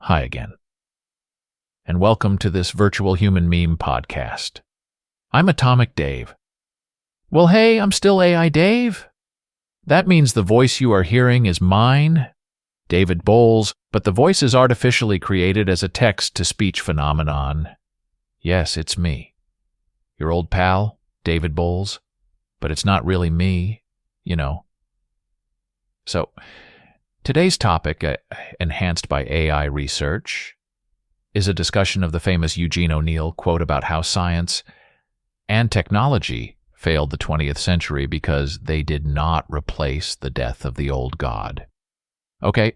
Hi again, and welcome to this Virtual Human Meme podcast. I'm Atomic Dave. Well, hey, I'm still AI Dave. That means the voice you are hearing is mine, David Bowles, but the voice is artificially created as a text-to-speech phenomenon. Yes, it's me, your old pal, David Bowles, but it's not really me, you know. So, today's topic, enhanced by AI research, is a discussion of the famous Eugene O'Neill quote about how science and technology failed the 20th century because they did not replace the death of the old god. Okay,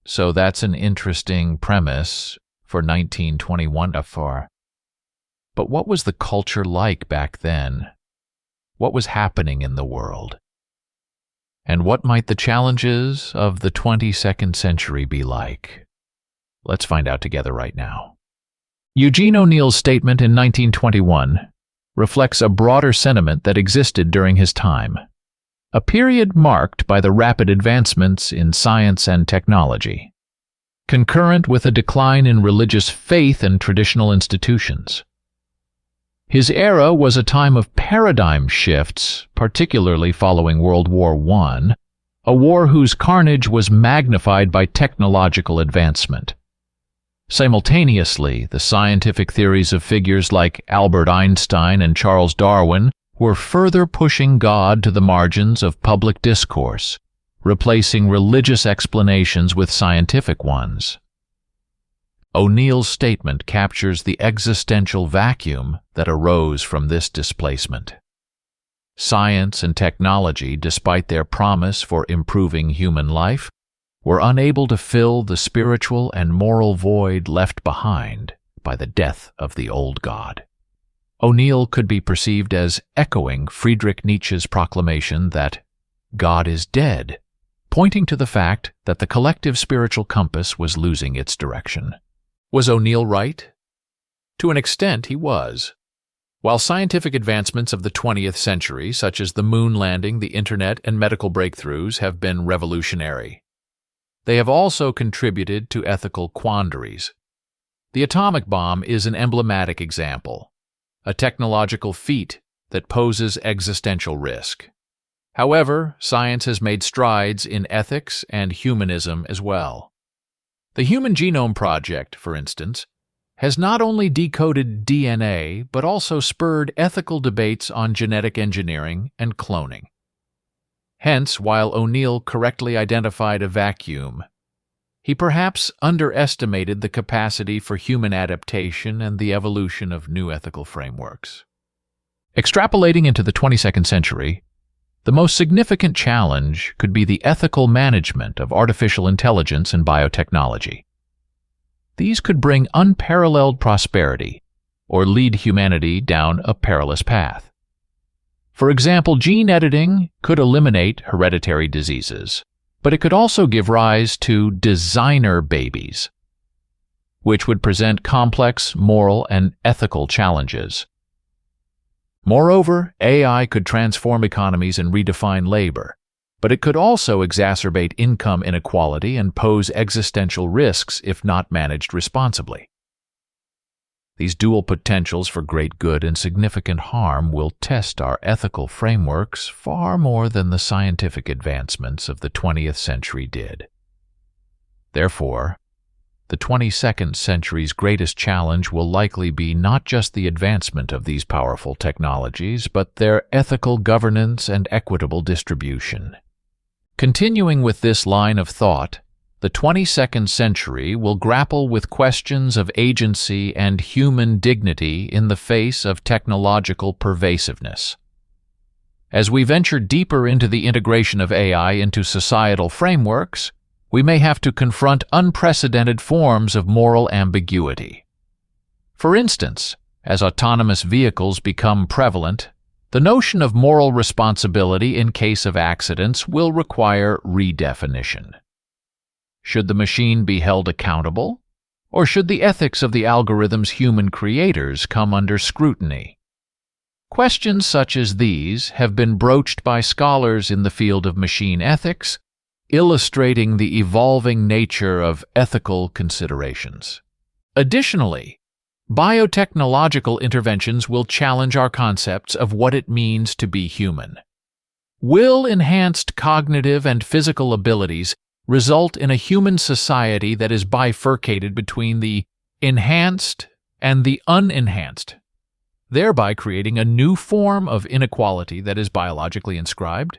so that's an interesting premise for 1921 to far. But what was the culture like back then? What was happening in the world? And what might the challenges of the 22nd century be like? Let's find out together right now. Eugene O'Neill's statement in 1921 reflects a broader sentiment that existed during his time, a period marked by the rapid advancements in science and technology, concurrent with a decline in religious faith and traditional institutions. His era was a time of paradigm shifts, particularly following World War I, a war whose carnage was magnified by technological advancement. Simultaneously, the scientific theories of figures like Albert Einstein and Charles Darwin were further pushing God to the margins of public discourse, replacing religious explanations with scientific ones. O'Neill's statement captures the existential vacuum that arose from this displacement. Science and technology, despite their promise for improving human life, were unable to fill the spiritual and moral void left behind by the death of the old god. O'Neill could be perceived as echoing Friedrich Nietzsche's proclamation that God is dead, pointing to the fact that the collective spiritual compass was losing its direction. Was O'Neill right? To an extent, he was. While scientific advancements of the 20th century, such as the moon landing, the internet, and medical breakthroughs, have been revolutionary, they have also contributed to ethical quandaries. The atomic bomb is an emblematic example, a technological feat that poses existential risk. However, science has made strides in ethics and humanism as well. The Human Genome Project, for instance, has not only decoded DNA, but also spurred ethical debates on genetic engineering and cloning. Hence, while O'Neill correctly identified a vacuum, he perhaps underestimated the capacity for human adaptation and the evolution of new ethical frameworks. Extrapolating into the 22nd century, the most significant challenge could be the ethical management of artificial intelligence and biotechnology. These could bring unparalleled prosperity or lead humanity down a perilous path. For example, gene editing could eliminate hereditary diseases, but it could also give rise to designer babies, which would present complex moral and ethical challenges. Moreover, AI could transform economies and redefine labor, but it could also exacerbate income inequality and pose existential risks if not managed responsibly. These dual potentials for great good and significant harm will test our ethical frameworks far more than the scientific advancements of the 20th century did. Therefore, the 22nd century's greatest challenge will likely be not just the advancement of these powerful technologies, but their ethical governance and equitable distribution. Continuing with this line of thought, the 22nd century will grapple with questions of agency and human dignity in the face of technological pervasiveness. As we venture deeper into the integration of AI into societal frameworks, we may have to confront unprecedented forms of moral ambiguity. For instance, as autonomous vehicles become prevalent, the notion of moral responsibility in case of accidents will require redefinition. Should the machine be held accountable, or should the ethics of the algorithm's human creators come under scrutiny? Questions such as these have been broached by scholars in the field of machine ethics, illustrating the evolving nature of ethical considerations. Additionally, biotechnological interventions will challenge our concepts of what it means to be human. Will enhanced cognitive and physical abilities result in a human society that is bifurcated between the enhanced and the unenhanced, thereby creating a new form of inequality that is biologically inscribed?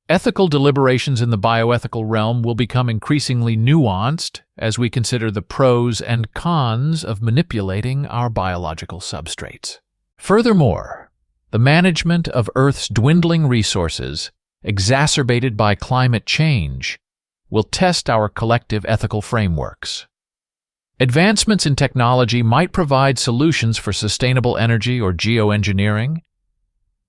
Ethical deliberations in the bioethical realm will become increasingly nuanced as we consider the pros and cons of manipulating our biological substrates. Furthermore, the management of Earth's dwindling resources, exacerbated by climate change, will test our collective ethical frameworks. Advancements in technology might provide solutions for sustainable energy or geoengineering,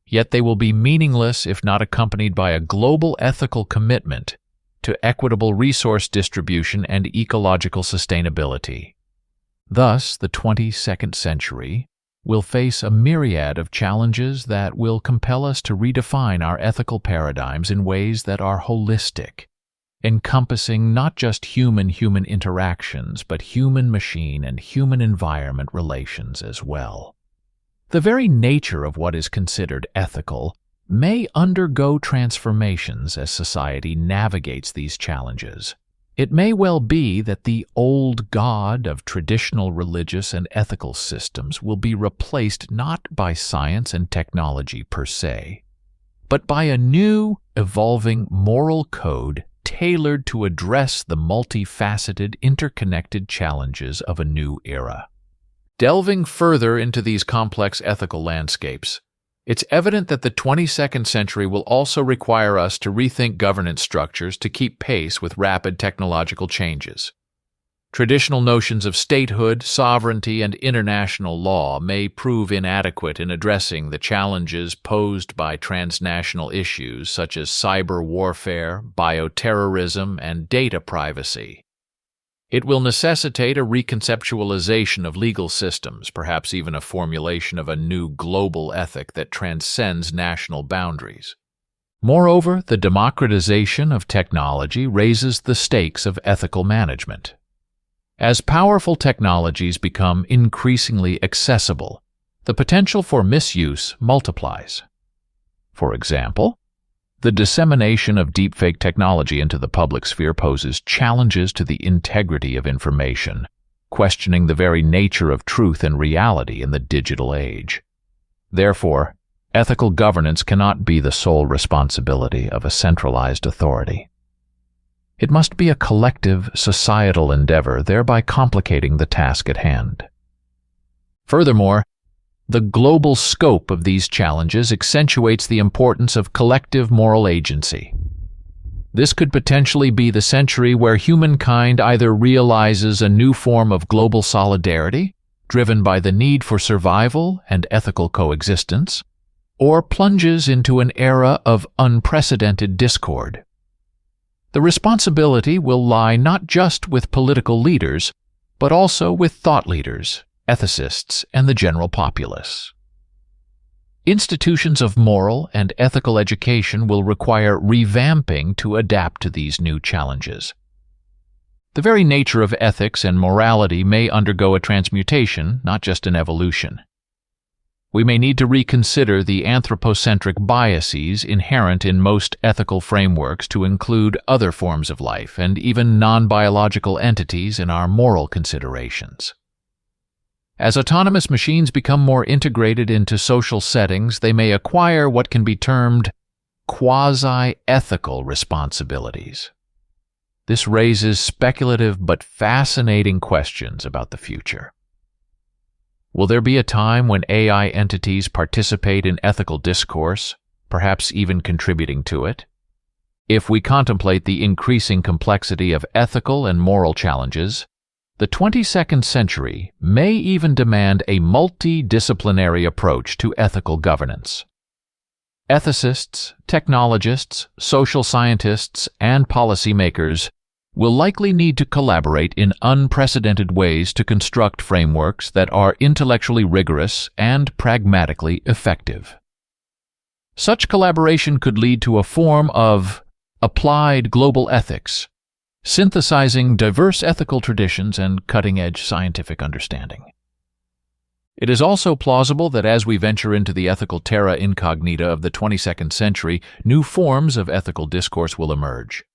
yet they will be meaningless if not accompanied by a global ethical commitment to equitable resource distribution and ecological sustainability. Thus, the 22nd century will face a myriad of challenges that will compel us to redefine our ethical paradigms in ways that are holistic, encompassing not just human-human interactions, but human-machine and human-environment relations as well. The very nature of what is considered ethical may undergo transformations as society navigates these challenges. It may well be that the old god of traditional religious and ethical systems will be replaced not by science and technology per se, but by a new, evolving moral code tailored to address the multifaceted, interconnected challenges of a new era. Delving further into these complex ethical landscapes, it's evident that the 22nd century will also require us to rethink governance structures to keep pace with rapid technological changes. Traditional notions of statehood, sovereignty, and international law may prove inadequate in addressing the challenges posed by transnational issues such as cyber warfare, bioterrorism, and data privacy. It will necessitate a reconceptualization of legal systems, perhaps even a formulation of a new global ethic that transcends national boundaries. Moreover, the democratization of technology raises the stakes of ethical management. As powerful technologies become increasingly accessible, the potential for misuse multiplies. For example, the dissemination of deepfake technology into the public sphere poses challenges to the integrity of information, questioning the very nature of truth and reality in the digital age. Therefore, ethical governance cannot be the sole responsibility of a centralized authority. It must be a collective, societal endeavor, thereby complicating the task at hand. Furthermore, the global scope of these challenges accentuates the importance of collective moral agency. This could potentially be the century where humankind either realizes a new form of global solidarity, driven by the need for survival and ethical coexistence, or plunges into an era of unprecedented discord. The responsibility will lie not just with political leaders, but also with thought leaders, ethicists, and the general populace. Institutions of moral and ethical education will require revamping to adapt to these new challenges. The very nature of ethics and morality may undergo a transmutation, not just an evolution. We may need to reconsider the anthropocentric biases inherent in most ethical frameworks to include other forms of life and even non-biological entities in our moral considerations. As autonomous machines become more integrated into social settings, they may acquire what can be termed quasi-ethical responsibilities. This raises speculative but fascinating questions about the future. Will there be a time when AI entities participate in ethical discourse, perhaps even contributing to it? If we contemplate the increasing complexity of ethical and moral challenges, the 22nd century may even demand a multidisciplinary approach to ethical governance. Ethicists, technologists, social scientists, and policymakers will likely need to collaborate in unprecedented ways to construct frameworks that are intellectually rigorous and pragmatically effective. Such collaboration could lead to a form of Applied Global Ethics, synthesizing diverse ethical traditions and cutting-edge scientific understanding. It is also plausible that as we venture into the ethical terra incognita of the 22nd century, new forms of ethical discourse will emerge.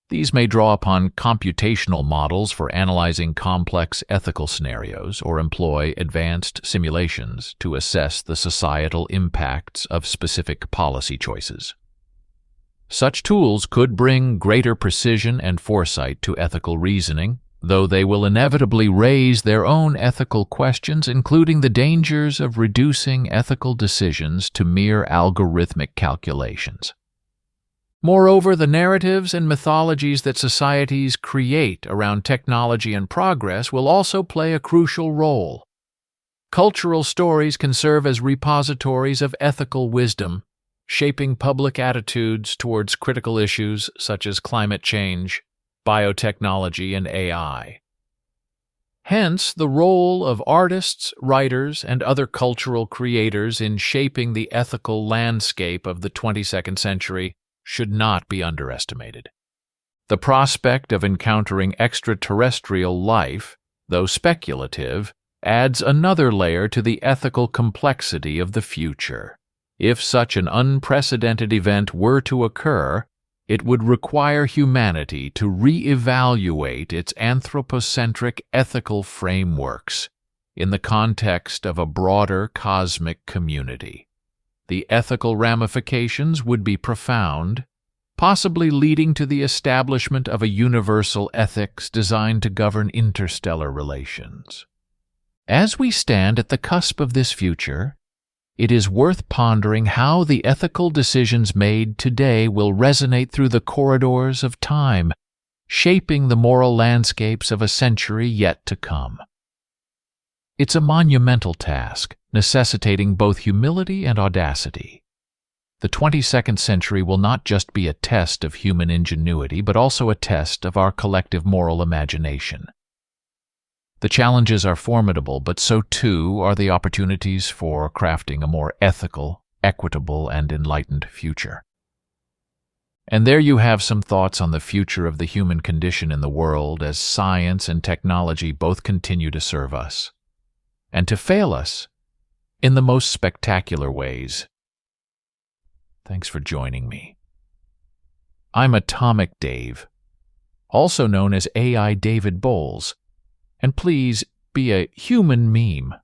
These may draw upon computational models for analyzing complex ethical scenarios or employ advanced simulations to assess the societal impacts of specific policy choices. Such tools could bring greater precision and foresight to ethical reasoning, though they will inevitably raise their own ethical questions, including the dangers of reducing ethical decisions to mere algorithmic calculations. Moreover, the narratives and mythologies that societies create around technology and progress will also play a crucial role. Cultural stories can serve as repositories of ethical wisdom, shaping public attitudes towards critical issues such as climate change, biotechnology, and AI. Hence, the role of artists, writers, and other cultural creators in shaping the ethical landscape of the 22nd century should not be underestimated. The prospect of encountering extraterrestrial life, though speculative, adds another layer to the ethical complexity of the future. If such an unprecedented event were to occur, it would require humanity to re-evaluate its anthropocentric ethical frameworks in the context of a broader cosmic community. The ethical ramifications would be profound, possibly leading to the establishment of a universal ethics designed to govern interstellar relations. As we stand at the cusp of this future, it is worth pondering how the ethical decisions made today will resonate through the corridors of time, shaping the moral landscapes of a century yet to come. It's a monumental task, necessitating both humility and audacity. The 22nd century will not just be a test of human ingenuity, but also a test of our collective moral imagination. The challenges are formidable, but so too are the opportunities for crafting a more ethical, equitable, and enlightened future. And there you have some thoughts on the future of the human condition in the world as science and technology both continue to serve us, and to fail us in the most spectacular ways. Thanks for joining me. I'm Atomic Dave, also known as AI David Bowles, and please be a human meme.